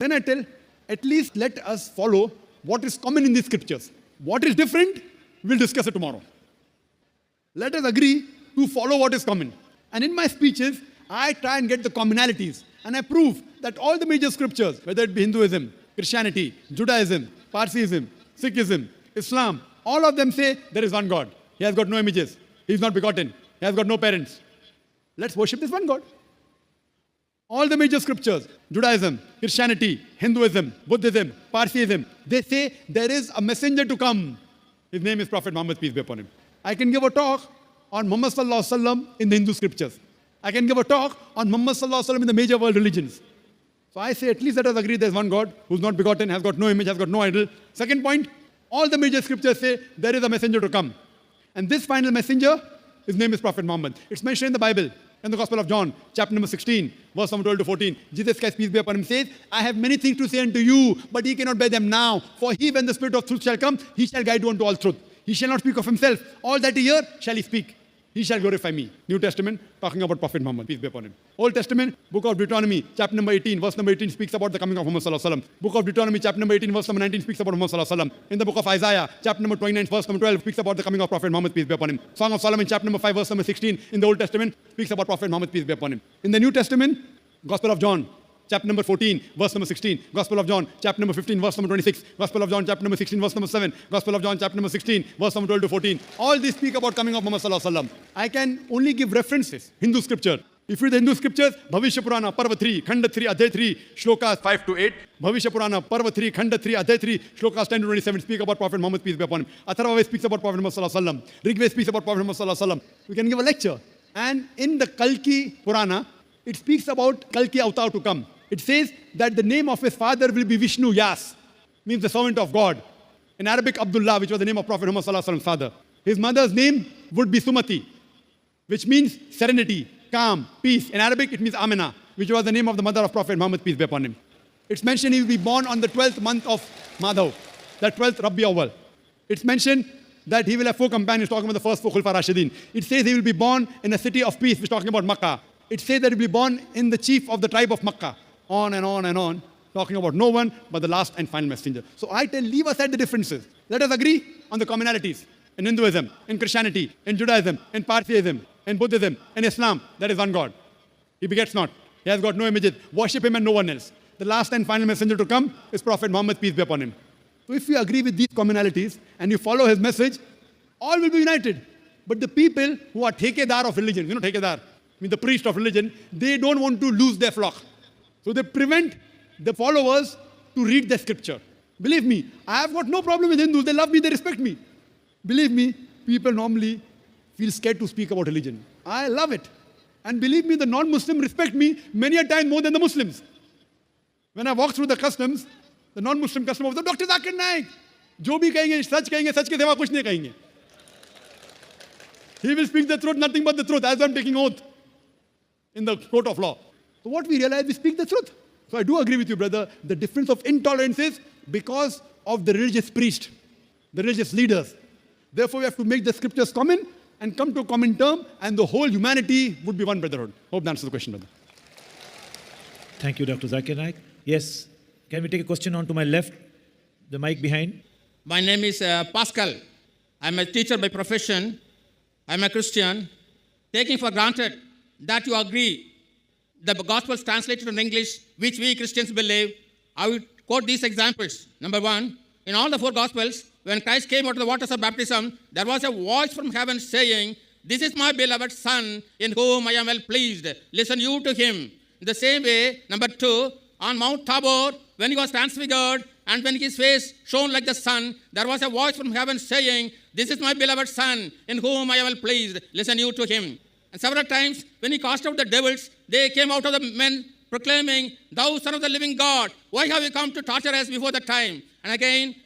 Then I tell, at least let us follow what is common in these scriptures. What is different, we'll discuss it tomorrow. Let us agree to follow what is common. And in my speeches, I try and get the commonalities. And I prove that all the major scriptures, whether it be Hinduism, Christianity, Judaism, Parsiism, Sikhism, Islam, all of them say there is one God. He has got no images. He is not begotten. He has got no parents. Let's worship this one God. All the major scriptures, Judaism, Christianity, Hinduism, Buddhism, Parsiism, they say there is a messenger to come. His name is Prophet Muhammad, peace be upon him. I can give a talk on Muhammad Sallallahu Alaihi Wasallam in the Hindu scriptures. I can give a talk on Muhammad Sallallahu Alaihi Wasallam in the major world religions. So I say at least let us agree there is one God who's not begotten, has got no image, has got no idol. Second point, all the major scriptures say there is a messenger to come. And this final messenger, his name is Prophet Muhammad. It's mentioned in the Bible. In the Gospel of John, chapter number 16, verse number 12 to 14, Jesus Christ, peace be upon him, says, I have many things to say unto you, but ye cannot bear them now. For he, when the Spirit of truth shall come, he shall guide you unto all truth. He shall not speak of himself. All that he hear shall he speak. He shall glorify me. New Testament, talking about Prophet Muhammad, peace be upon him. Old Testament, book of Deuteronomy, chapter number 18, verse number 18 speaks about the coming of Muhammad Sallallahu Alaihi Wasallam. Book of Deuteronomy, chapter number 18, verse number 19 speaks about Muhammad Sallallahu Alaihi Wasallam. In the book of Isaiah, chapter number 29, verse number 12 speaks about the coming of Prophet Muhammad, peace be upon him. Song of Solomon, chapter number 5, verse number 16 in the Old Testament speaks about Prophet Muhammad, peace be upon him. In the New Testament, Gospel of John, chapter number 14, verse number 16. Gospel of John, chapter number 15, verse number 26. Gospel of John, chapter number 16, verse number 7. Gospel of John, chapter number 16, verse number 12 to 14. All these speak about coming of Muhammad Sallallahu Alaihi Wasallam. I can only give references, Hindu scripture. If you read the Hindu scriptures, Bhavishya Purana, Parva 3, Khanda 3, Adhyay 3, Shlokas 5 to 8. Bhavishya Purana, Parva 3, Khanda 3, Adhyay 3, Shlokas 10 to 27 speak about Prophet Muhammad, peace be upon him. Atharvaved speaks about Prophet Muhammad Sallallahu Alaihi Wasallam. Rigved speaks about Prophet Muhammad Sallallahu Alaihi Wasallam. We can give a lecture. And in the Kalki Purana, it speaks about Kalki avatar to come. It says that the name of his father will be Vishnu Yas, means the servant of God. In Arabic, Abdullah, which was the name of Prophet Muhammad Sallallahu Alaihi Wasallam's father. His mother's name would be Sumati, which means serenity, calm, peace. In Arabic, it means Amina, which was the name of the mother of Prophet Muhammad, peace be upon him. It's mentioned he will be born on the 12th month of Madhav, the 12th Rabi Awwal. It's mentioned that he will have 4 companions, talking about the first 4 Khulfa Rashidin. It says he will be born in a city of peace, which is talking about Makkah. It says that he will be born in the chief of the tribe of Makkah. On and on and on, talking about no one but the last and final messenger. So I tell, leave aside the differences. Let us agree on the commonalities. In Hinduism, in Christianity, in Judaism, in Parsiism, in Buddhism, in Islam, there is one God. He begets not. He has got no images. Worship him and no one else. The last and final messenger to come is Prophet Muhammad, peace be upon him. So if you agree with these commonalities and you follow his message, all will be united. But the people who are Thekedar of religion, you know Thekedar, I mean the priest of religion, they don't want to lose their flock. So they prevent the followers to read the scripture. Believe me, I have got no problem with Hindus. They love me, they respect me. Believe me, people normally feel scared to speak about religion. I love it. And believe me, the non-Muslim respect me many a time more than the Muslims. When I walk through the customs, the non-Muslim customer says, Dr. Zakir Naik, jo bhi kahenge, sach ke siwa kuch nahi kahenge. He will speak the truth, nothing but the truth, as I'm taking oath in the court of law. So what we realize, we speak the truth. So I do agree with you, brother. The difference of intolerance is because of the religious priest, the religious leaders. Therefore, we have to make the scriptures common and come to a common term, and the whole humanity would be one brotherhood. Hope that answers the question, brother. Thank you, Dr. Zakir Naik. Yes, can we take a question on to my left, the mic behind? My name is Pascal. I'm a teacher by profession. I'm a Christian. Taking for granted that you agree the Gospels translated in English, which we Christians believe, I will quote these examples. Number 1, in all the 4 Gospels, when Christ came out of the waters of baptism, there was a voice from heaven saying, this is my beloved Son, in whom I am well pleased. Listen you to him. In the same way, number 2, on Mount Tabor, when he was transfigured, and when his face shone like the sun, there was a voice from heaven saying, this is my beloved Son, in whom I am well pleased. Listen you to him. And several times, when he cast out the devils, they came out of the men proclaiming, thou Son of the living God, why have you come to torture us before the time? And again,